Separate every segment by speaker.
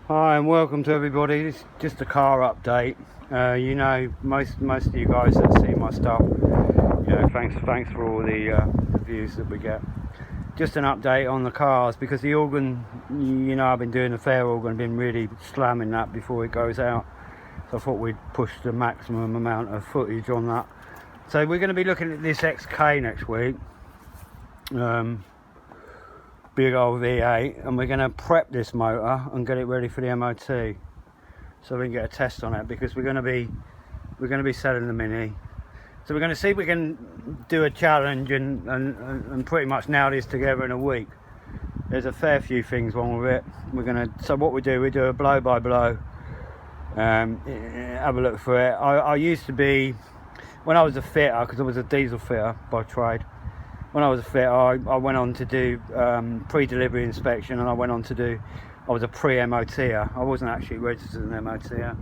Speaker 1: Hi and welcome to everybody. This is just a car update. You know, most of you guys that see my stuff, you know, thanks for all the views that we get. Just an update on the cars, because the organ, you know, I've been doing the fair organ, been really slamming that before it goes out. So I thought we'd push the maximum amount of footage on that. So we're going to be looking at this XK next week. Big old V8, and we're going to prep this motor and get it ready for the MOT, so we can get a test on it, because we're going to be selling the Mini. So we're going to see if we can do a challenge and pretty much nail this together in a week. There's a fair few things wrong with it. So what we do a blow by blow, have a look for it. I used to be, when I was a fitter, because I was a diesel fitter by trade, when I was a fitter, I went on to do pre-delivery inspection, and I was a pre-MOTer. I wasn't actually registered as an MOTer.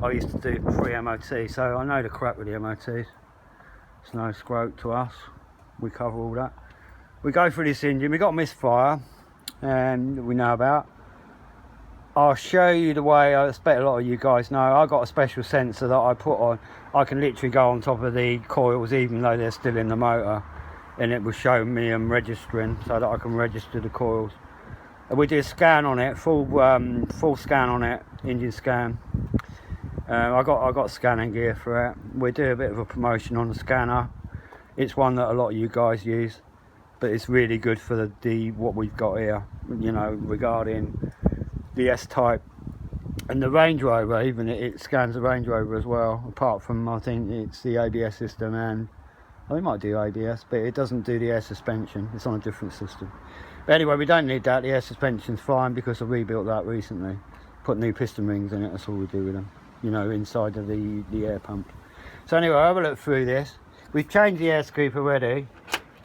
Speaker 1: I used to do pre-MOT, so I know the crap with the MOTs. It's no scrote to us. We cover all that. We go through this engine. We got misfire, and we know about. I'll show you the way. I expect a lot of you guys know. I got a special sensor that I put on. I can literally go on top of the coils, even though they're still in the motor, and it will show me I'm registering, so that I can register the coils. And we do a scan on it, full scan on it, engine scan. I got scanning gear for it. We do a bit of a promotion on the scanner. It's one that a lot of you guys use, but it's really good for the what we've got here, you know, regarding the S-Type and the Range Rover. Even it scans the Range Rover as well, apart from, I think it's the ABS system, and I might do ABS, but it doesn't do the air suspension. It's on a different system. But anyway, we don't need that. The air suspension's fine, because I rebuilt that recently. Put new piston rings in it. That's all we do with them, you know, inside of the air pump. So anyway, I'll have a look through this. We've changed the air scoop already,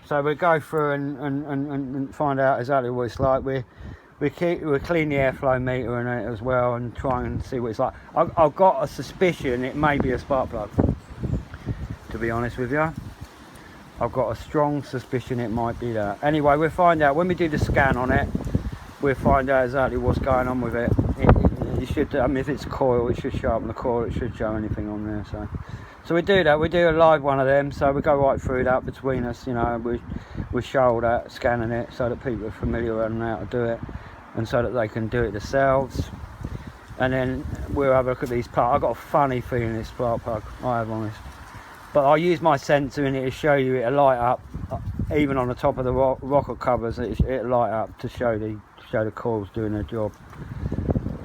Speaker 1: so we'll go through and find out exactly what it's like. We'll clean the airflow meter in it as well, and try and see what it's like. I've got a suspicion it may be a spark plug, to be honest with you. I've got a strong suspicion it might be that. Anyway, we'll find out when we do the scan on it. We'll find out exactly what's going on with it. It should, I mean, if it's a coil, it should show up on the coil. It should show anything on there. So we do that. We do a live one of them. So we go right through that between us. You know, we show that, scanning it, so that people are familiar and know how to do it, and so that they can do it themselves. And then we'll have a look at these parts. I've got a funny feeling it's spark plug, I have honest. But I'll use my sensor in it to show you it'll light up, even on the top of the rocker covers. It'll light up to show the coils doing their job.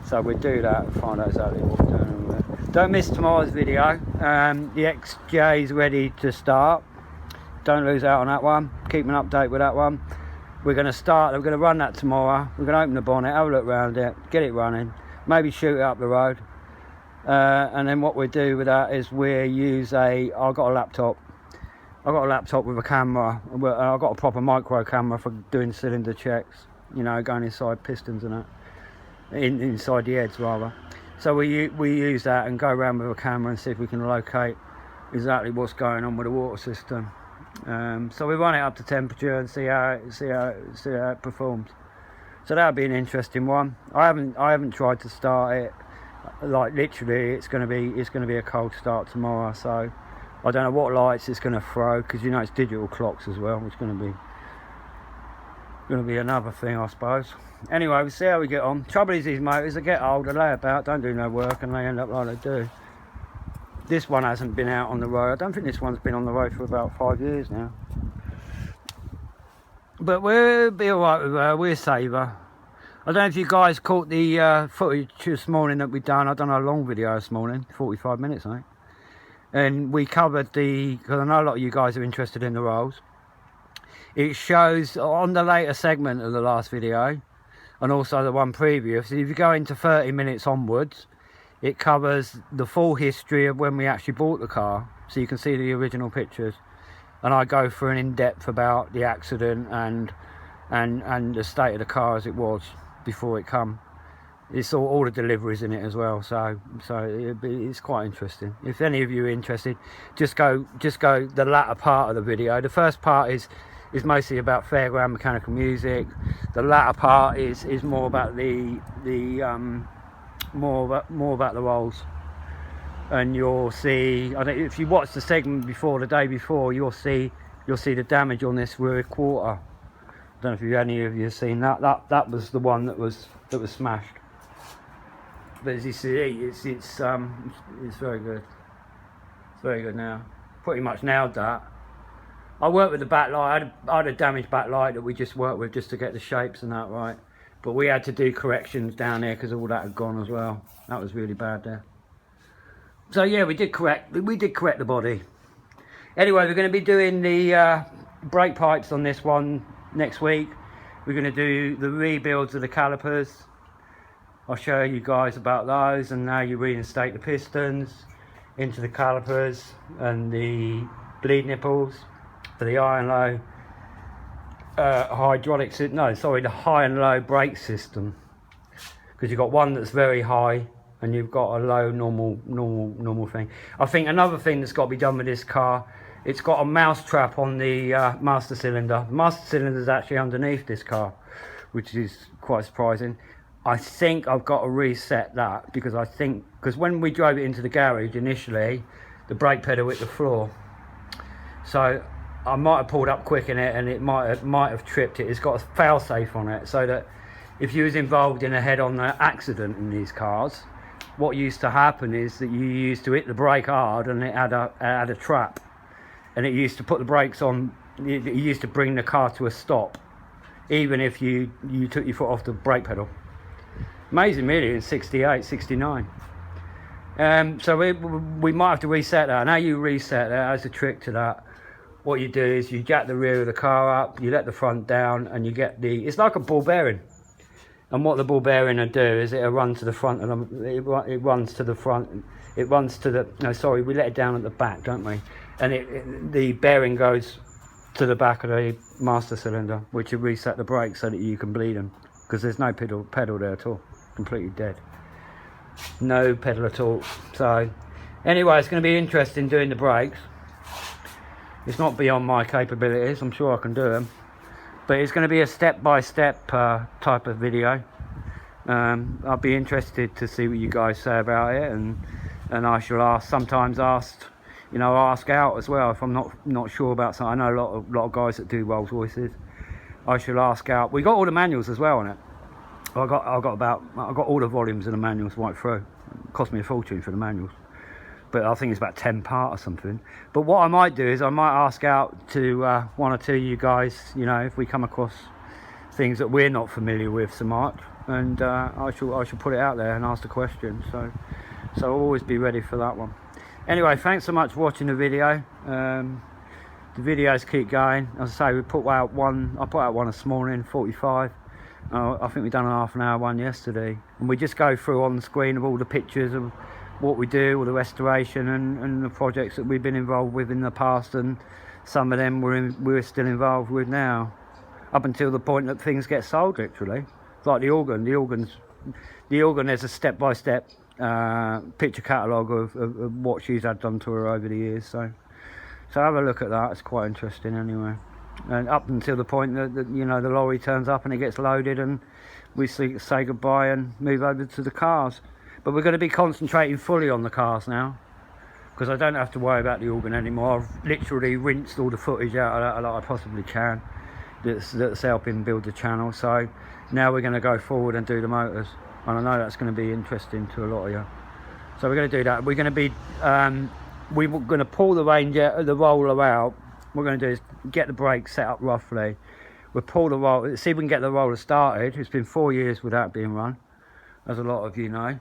Speaker 1: So we do that and find out exactly what's going on with it. Don't miss tomorrow's video. The XJ is ready to start. Don't lose out on that one. Keep an update with that one. We're going to run that tomorrow. We're going to open the bonnet, have a look around it, get it running, maybe shoot it up the road. And then what we do with that is we use I've got a laptop with a camera. I've got a proper micro camera for doing cylinder checks, you know, going inside pistons and that, inside the heads rather. So we use that and go around with a camera and see if we can locate exactly what's going on with the water system. So we run it up to temperature and see how it performs. So that'll be an interesting one. I haven't tried to start it. Like literally, it's going to be a cold start tomorrow. So I don't know what lights it's going to throw, because you know it's digital clocks as well, which is going to be another thing, I suppose. Anyway, we'll see how we get on. Trouble is, these motors, they get old, they lay about, don't do no work, and they end up like they do. This one hasn't been out on the road. I don't think this one's been on the road for about 5 years now. But we'll be alright with her. We'll save her. I don't know if you guys caught the footage this morning that we've done. I've done a long video this morning, 45 minutes, I think. And we covered because I know a lot of you guys are interested in the rolls. It shows on the later segment of the last video, and also the one previous, if you go into 30 minutes onwards, it covers the full history of when we actually bought the car. So you can see the original pictures. And I go through an in-depth about the accident and the state of the car as it was before it come. It's all the deliveries in it as well, so it's quite interesting. If any of you are interested, just go the latter part of the video. The first part is mostly about fairground mechanical music. The latter part is more about the more about the rolls, and you'll see, I don't, if you watch the segment before, the day before, you'll see the damage on this rear quarter. I don't know if any of you have seen that. That was the one that was smashed. But as you see, it's very good. It's very good now. Pretty much nailed that. I worked with the backlight. I had a damaged backlight that we just worked with just to get the shapes and that right. But we had to do corrections down there because all that had gone as well. That was really bad there. So yeah, we did correct the body. Anyway, we're going to be doing the brake pipes on this one next week. We're going to do the rebuilds of the calipers. I'll show you guys about those and how you reinstate the pistons into the calipers and the bleed nipples for the high and low the high and low brake system, because you've got one that's very high and you've got a low normal thing. I think another thing that's got to be done with this car, it's got a mouse trap on the master cylinder. The master cylinder is actually underneath this car, which is quite surprising. I think I've got to reset that, because when we drove it into the garage initially, the brake pedal hit the floor. So I might have pulled up quick in it and it might have tripped it. It's got a fail safe on it, so that if you was involved in a head-on accident in these cars, what used to happen is that you used to hit the brake hard and it had a trap, and it used to put the brakes on. It used to bring the car to a stop, even if you took your foot off the brake pedal. Amazing, really, in 68, 69. So we might have to reset that. And how you reset that, there's a trick to that. What you do is you jack the rear of the car up, you let the front down, and you get it's like a ball bearing. And what the ball bearing will do is it'll run to the front, and it runs to the front. It runs to the, no, sorry, we let it down at the back, don't we? And the bearing goes to the back of the master cylinder, which will reset the brakes so that you can bleed them, because there's no pedal there at all. Completely dead, no pedal at all. So anyway, it's going to be interesting doing the brakes. It's not beyond my capabilities, I'm sure I can do them, but it's going to be a step-by-step type of video. I'll be interested to see what you guys say about it, and I shall sometimes ask out as well if I'm not sure about something. I know a lot of guys that do Rolls Royces. I shall ask out. We got all the manuals as well on it. I got all the volumes of the manuals right through. It cost me a fortune for the manuals, but I think it's about 10 part or something. But what I might do is I might ask out to one or two of you guys, if we come across things that we're not familiar with so much, and I shall put it out there and ask the question. So I'll always be ready for that one. Anyway, thanks so much for watching the video. The videos keep going. As I say, I put out one this morning, 45. I think we've done a half an hour one yesterday, and we just go through on the screen of all the pictures of what we do, all the restoration and the projects that we've been involved with in the past, and some of them we're still involved with now, up until the point that things get sold. Literally, it's like the organ. There's a step-by-step picture catalogue of what she's had done to her over the years. So have a look at that. It's quite interesting anyway. And up until the point that the lorry turns up and it gets loaded and we say goodbye and move over to the cars. But we're going to be concentrating fully on the cars now, because I don't have to worry about the organ anymore. I've literally rinsed all the footage out of that like I possibly can that's helping build the channel. So now we're going to go forward and do the motors, and I know that's going to be interesting to a lot of you. So we're going to do that. We're going to be we're going to pull the roller out. What we're going to do is get the brakes set up roughly. We'll pull the roller, see if we can get the roller started. It's been 4 years without being run, as a lot of you know.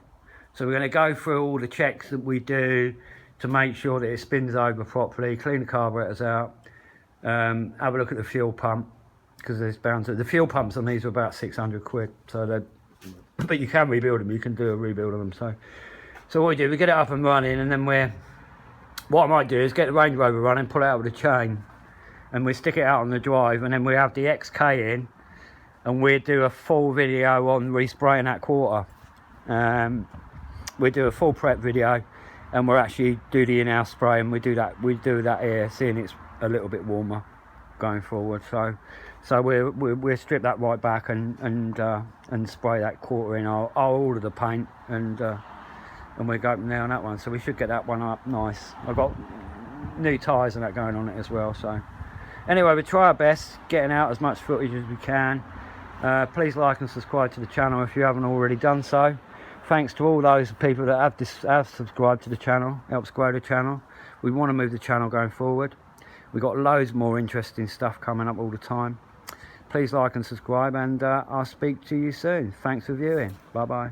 Speaker 1: So we're going to go through all the checks that we do to make sure that it spins over properly, clean the carburetors out, have a look at the fuel pump, because there's bound to, the fuel pumps on these are about 600 quid. So but you can rebuild them, you can do a rebuild of them. So what we do, we get it up and running, and then what I might do is get the Range Rover running, pull it out with a chain, and we stick it out on the drive, and then we have the XK in, and we do a full video on respraying that quarter. We do a full prep video, and we'll actually do the in-house spray, and we do that here, seeing it's a little bit warmer going forward. So So we'll strip that right back and spray that quarter in. I'll order the paint and we'll go from there on that one. So we should get that one up nice. I've got new tyres and that going on it as well. So anyway, we try our best getting out as much footage as we can. Please like and subscribe to the channel if you haven't already done so. Thanks to all those people that have subscribed to the channel, helps grow the channel. We want to move the channel going forward. We've got loads more interesting stuff coming up all the time. Please like and subscribe, and I'll speak to you soon. Thanks for viewing. Bye bye.